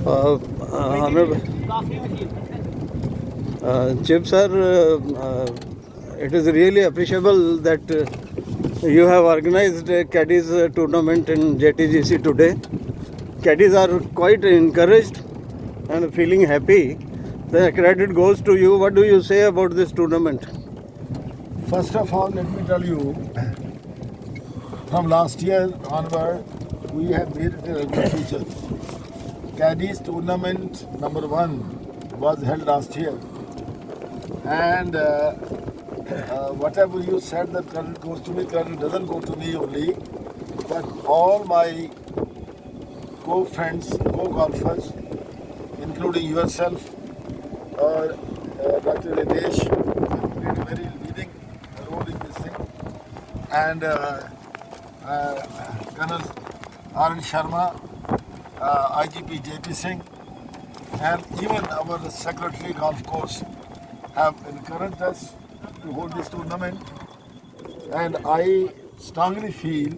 Chip sir, it is really appreciable that you have organized a Caddies tournament in JTGC today. Caddies are quite encouraged and feeling happy. The credit goes to you. What do you say about this tournament? First of all, let me tell you, from last year onward, we have made it a good feature. Caddies tournament number 1 was held last year, and whatever you said that credit goes to me, credit doesn't go to me only, but all my co-friends, co-golfers, including yourself, Dr. Ritesh, played a very leading role in this thing, and Colonel R.N. Sharma, IGP JP Singh, and even our Secretary Golf Course have encouraged us to hold this tournament, and I strongly feel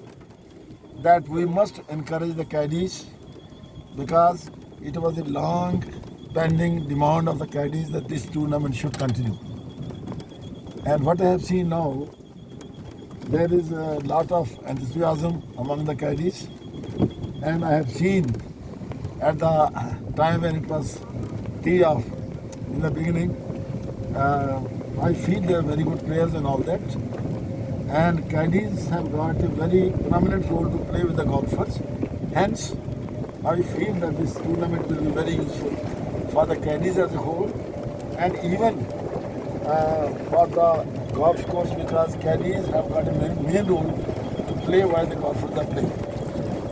that we must encourage the caddies because it was a long pending demand of the caddies that this tournament should continue. And what I have seen now, there is a lot of enthusiasm among the caddies, and I have seen at the time when it was tee off in the beginning, I feel they are very good players and all that, and caddies have got a very prominent role to play with the golfers. Hence, I feel that this tournament will be very useful for the caddies as a whole, and even for the golf course, because caddies have got a main role to play while the golfers are playing.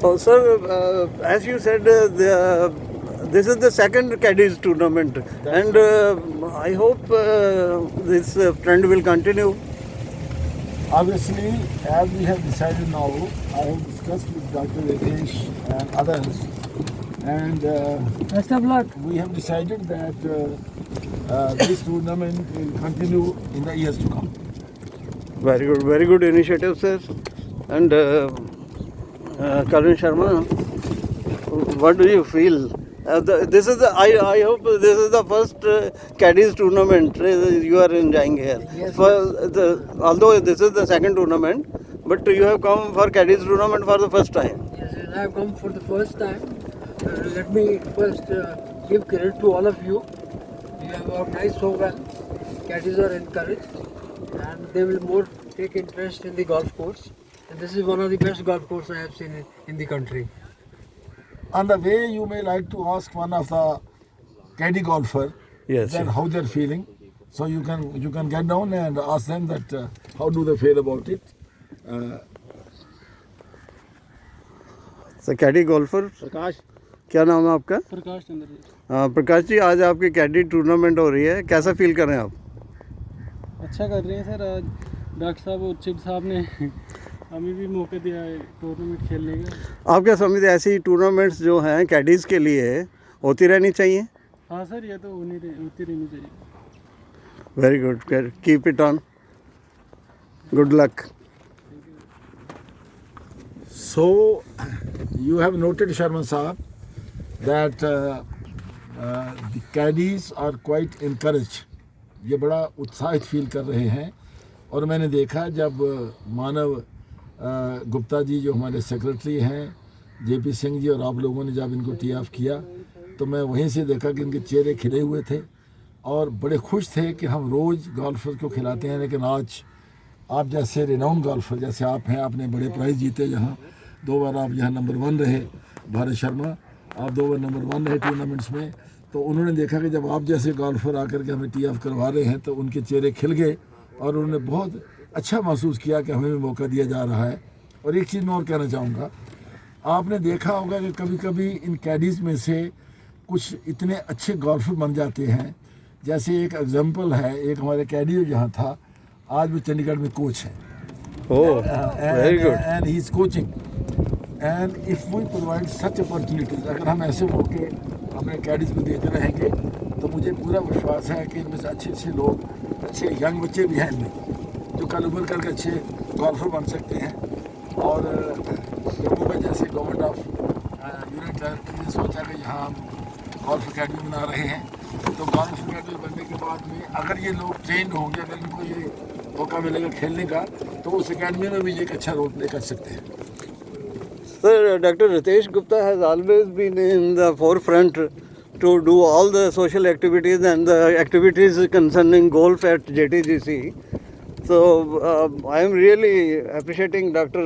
Oh, sir, as you said, this is the second Caddies tournament, and I hope this trend will continue. Obviously, as we have decided now, I have discussed with Dr. Ritesh and others, and Best of luck. we have decided that this tournament will continue in the years to come. Very good initiative, sir. And Karan Sharma, what do you feel? This is I hope this is the first Caddies tournament you are enjoying here. Yes, Although this is the second tournament, but you have come for Caddies tournament for the first time. Yes, I have come for the first time. Let me first give credit to all of you. You have organized so well. Caddies are encouraged, and they will more take interest in the golf course. And this is one of the best golf courses I have seen in the country. On the way, you may like to ask one of the caddy golfer Yes. that how they're feeling. So you can get down and ask them that how do they feel about it. So caddy golfer, प्रकाश क्या नाम है आपका? प्रकाश चंद्र जी प्रकाश जी, आज आपकी कैडी tournament हो रही है, कैसा फील कर रहे हैं आप? अच्छा कर रहे हैं सर। आज डॉक्टर साहब और चिप साहब ने हमें भी मौका दिया है टूर्नामेंट खेलने का। आप क्या समझते हैं ऐसी टूर्नामेंट्स जो हैं कैडीज़ के लिए होती रहनी चाहिए? हाँ सर, ये तो होती रहनी चाहिए। Very good, keep it on, good luck. So you have noted, Sharma Saab, that the caddies are quite encouraged. ये बड़ा उत्साहित फील कर रहे हैं, और मैंने देखा जब मानव गुप्ता जी जो हमारे सेक्रेटरी हैं, जेपी सिंह जी और आप लोगों ने जब इनको टी ऑफ किया, तो मैं वहीं से देखा कि इनके चेहरे खिले हुए थे और बड़े खुश थे कि हम रोज़ गोल्फर को खिलाते हैं, लेकिन आज आप जैसे रिनाउंड गोल्फर जैसे आप हैं, आपने बड़े प्राइज़ जीते, यहाँ 2 बार आप यहाँ नंबर 1 रहे, भारत शर्मा आप 2 बार नंबर 1 रहे टूर्नामेंट्स में, तो उन्होंने देखा कि जब आप जैसे गोल्फर आकर के हमें टी ऑफ करवा रहे हैं तो उनके चेहरे खिल गए और उन्होंने बहुत अच्छा महसूस किया कि हमें भी मौका दिया जा रहा है। और एक चीज़ मैं और कहना चाहूँगा, आपने देखा होगा कि कभी कभी इन कैडीज़ में से कुछ इतने अच्छे गोल्फर बन जाते हैं, जैसे एक एग्जांपल है, एक हमारे कैडी जहाँ था, आज वो चंडीगढ़ में कोच है। Very good. And he is coaching, and if we provide such opportunities, अगर हम ऐसे मौके अपने कैडीज़ को देते रहेंगे तो मुझे पूरा विश्वास है कि इनमें से अच्छे अच्छे लोग, अच्छे यंग बच्चे भी हैं इनमें, जो कल उभर करके अच्छे गोल्फर बन सकते हैं। और जम्मू में जैसे गवर्नमेंट ऑफ यूनिट ने सोचा कि यहाँ हम गोल्फ अकेडमी बना रहे हैं। तो गोल्फ अकेडमी बनने के बाद में अगर ये लोग ट्रेंड होंगे, अगर इनको ये मौका मिलेगा खेलने का, तो उस अकेडमी में भी ये एक अच्छा रोल प्ले कर सकते हैं। Sir, Dr. Ritesh Gupta has always been in the forefront to do all the social activities and the activities concerning golf at JTGC. So I am really appreciating Dr.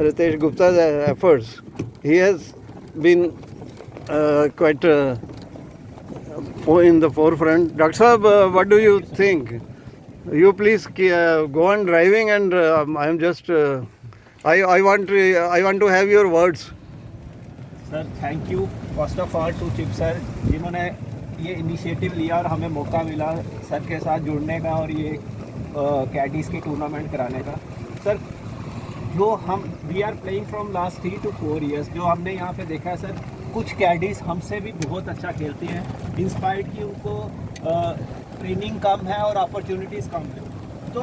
Ritesh Gupta's efforts. He has been quite in the forefront. Dr. Saab, what do you think? You please go on driving, and I am just. I want to have your words. Sir thank you first of all to chief sir, जिन्होंने ये initiative लिया और हमें मौका मिला sir के साथ जुड़ने का और ये कैडीज़ की टूर्नामेंट कराने का। सर जो हम we are playing from last 3 to 4 years, जो हमने यहाँ पे देखा है सर, कुछ कैडीज़ हमसे भी बहुत अच्छा खेलते हैं इंस्पायर्ड कि उनको ट्रेनिंग कम है और अपॉर्चुनिटीज़ कम है। तो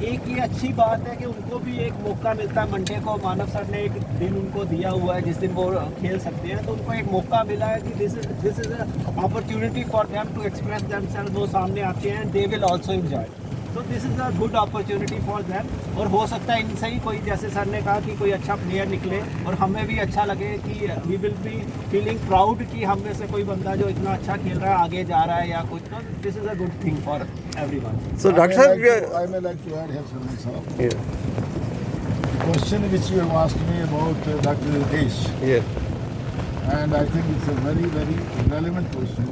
एक ये अच्छी बात है कि उनको भी एक मौका मिलता है। मंडे को मानव सर ने एक दिन उनको दिया हुआ है जिस दिन वो खेल सकते हैं, तो उनको एक मौका मिला है कि this is opportunity for them to express themselves. वो सामने आते हैं, दे विल आल्सो एंजॉय। तो this is a good opportunity for them. और हो सकता है इनसे ही कोई, जैसे सर ने कहा, कि कोई अच्छा प्लेयर निकले और हमें भी अच्छा लगे कि we will be feeling proud कि हम में से कोई बंदा जो इतना अच्छा खेल रहा है आगे जा रहा है या कुछ। तो this is a good thing for everyone. So, Dr. Saab, I may like to add here, Salman Saab. yeah, The question which you have asked me about Dr. Ritesh, yeah, and I think it's a very, very relevant question.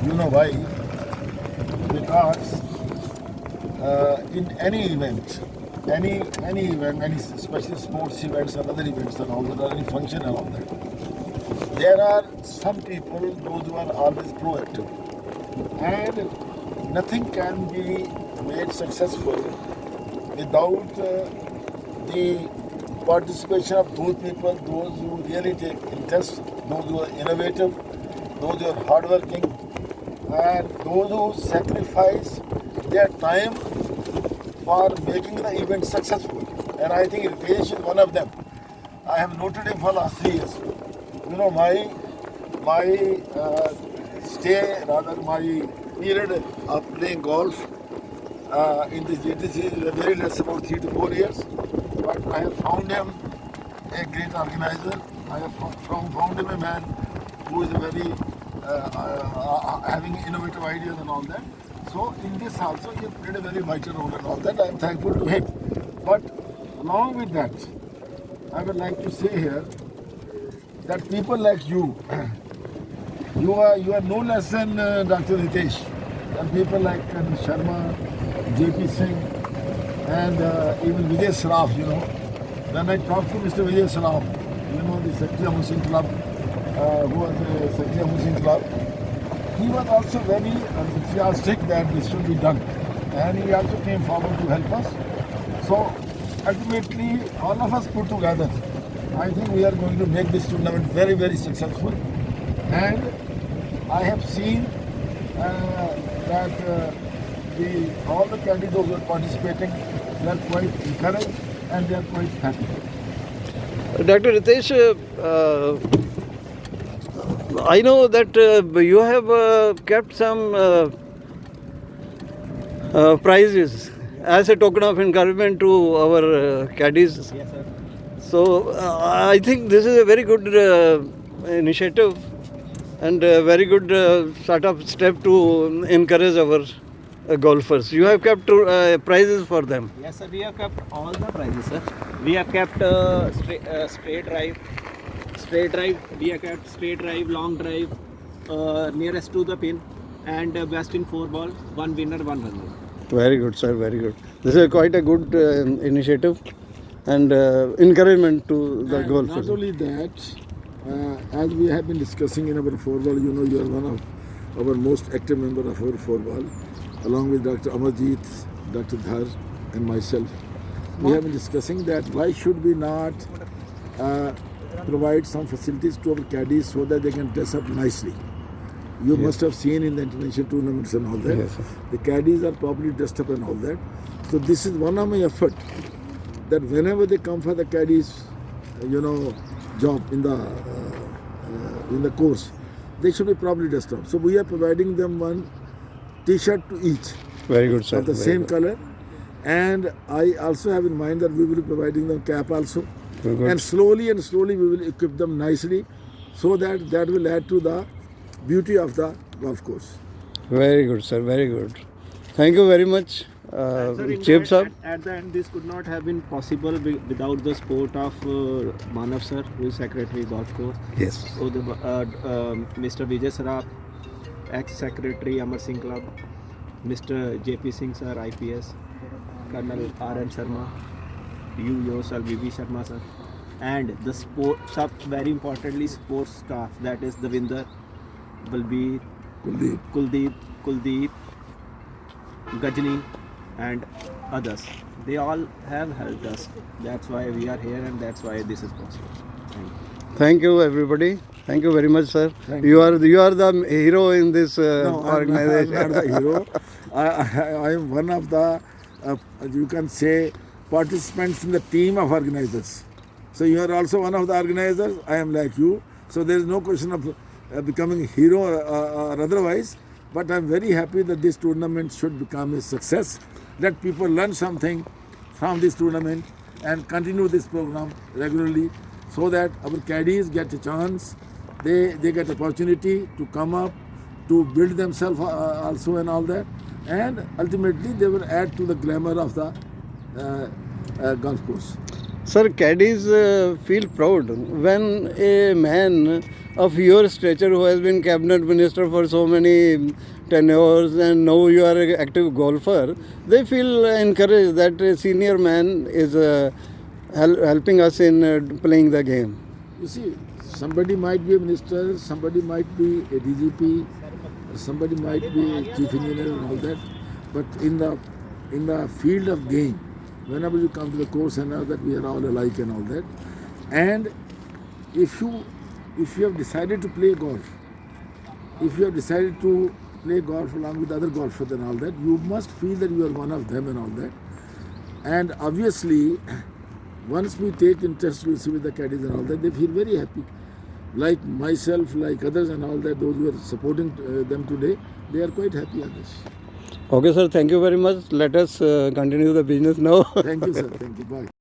You know why? Because in any event, any event, any especially sports events and other events and all that, or any function and all that, there are some people, those who are always proactive, and nothing can be made successful without the participation of those people, those who really take interest, those who are innovative, those who are hardworking, and those who sacrifice their time for making the event successful. And I think Ritesh is one of them. I have noted him for last 3 years. You know, my stay, rather my period of playing golf in this JTC is very less, about 3 to 4 years. But I have found him a great organizer. I have found him a man who is a very having innovative ideas and all that. So in this also he played a very vital role and all that. I am thankful to him. But along with that, I would like to say here that people like you, you are no less than Dr. Ritesh, and people like Sharma, JP Singh, and even Vijay Saraf. You know, when I talked to Mr. Vijay Saraf, you know, the Secretary of Muslim Club, who was the Secretary of Muslim Club, he was also very enthusiastic that this should be done, and he also came forward to help us. So ultimately, all of us put together, I think we are going to make this tournament very, very successful. And I have seen that all the candidates who are participating, they are quite encouraged and they are quite happy. Dr. Ritesh, I know that you have kept some prizes as a token of encouragement to our caddies. Yes sir. So I think this is a very good initiative and a very good sort of step to encourage our golfers. You have kept prizes for them. Yes sir, we have kept all the prizes sir. We have kept straight drive, we have kept straight drive, long drive, nearest to the pin, and best in 4 ball, 1 winner, 1 runner. Very good, sir. Very good. This is quite a good initiative and encouragement to the And golfers. not only that, as we have been discussing in our 4 ball, you know, you are one of our most active member of our 4 ball, along with Dr. Amarjeet, Dr. Dhar, and myself. We have been discussing that why should we not provide some facilities to our caddies so that they can dress up nicely. You must have seen in the international tournaments and all that. Yes, sir. The caddies are properly dressed up and all that. So this is one of my effort that whenever they come for the caddies, you know, job in the course, they should be properly dusted off. So we are providing them one T-shirt to each Very good, sir. of the Very same good. color. And I also have in mind that we will be providing them cap also. Very good. And slowly we will equip them nicely, so that will add to the beauty of the golf course. Very good, sir. Very good. Thank you very much, Sir, in Chief the sir. At the end, this could not have been possible without the support of Manav sir, who is Secretary Golf Course. Yes. So Mr. Vijay Saraf, ex-secretary Amar Singh Club, Mr. JP Singh sir, IPS, Colonel R.N. Sharma, you yourself, VV Sharma sir, and the very importantly sports staff, that is Davinder, Balbir, Kuldeep, Gajni, and others. They all have helped us. That's why we are here, and that's why this is possible. Thank you. Thank you, everybody. Thank you very much, sir. Thank You are the hero in this No, organization. I'm not the hero. I am one of the, you can say, participants in the team of organizers. So you are also one of the organizers. I am like you. So there is no question of becoming a hero or otherwise. But I am very happy that this tournament should become a success. Let people learn something from this tournament and continue this program regularly, so that our caddies get a chance. They get opportunity to come up, to build themselves also and all that. And ultimately they will add to the glamour of the golf course. Sir, caddies feel proud when a man of your stature, who has been cabinet minister for so many tenures and now you are an active golfer, they feel encouraged that a senior man is helping us in playing the game. You see, somebody might be a minister, somebody might be a DGP, somebody might be a chief engineer and all that. But in the field of game, whenever you come to the course and know that we are all alike and all that, and if you have decided to play golf, if you have decided to play golf along with other golfers and all that, you must feel that you are one of them and all that. And obviously, once we take interest with the caddies and all that, they feel very happy. Like myself, like others and all that, those who are supporting them today, they are quite happy on this. Okay, sir. Thank you very much. Let us continue the business now. Thank you, sir. Thank you. Bye.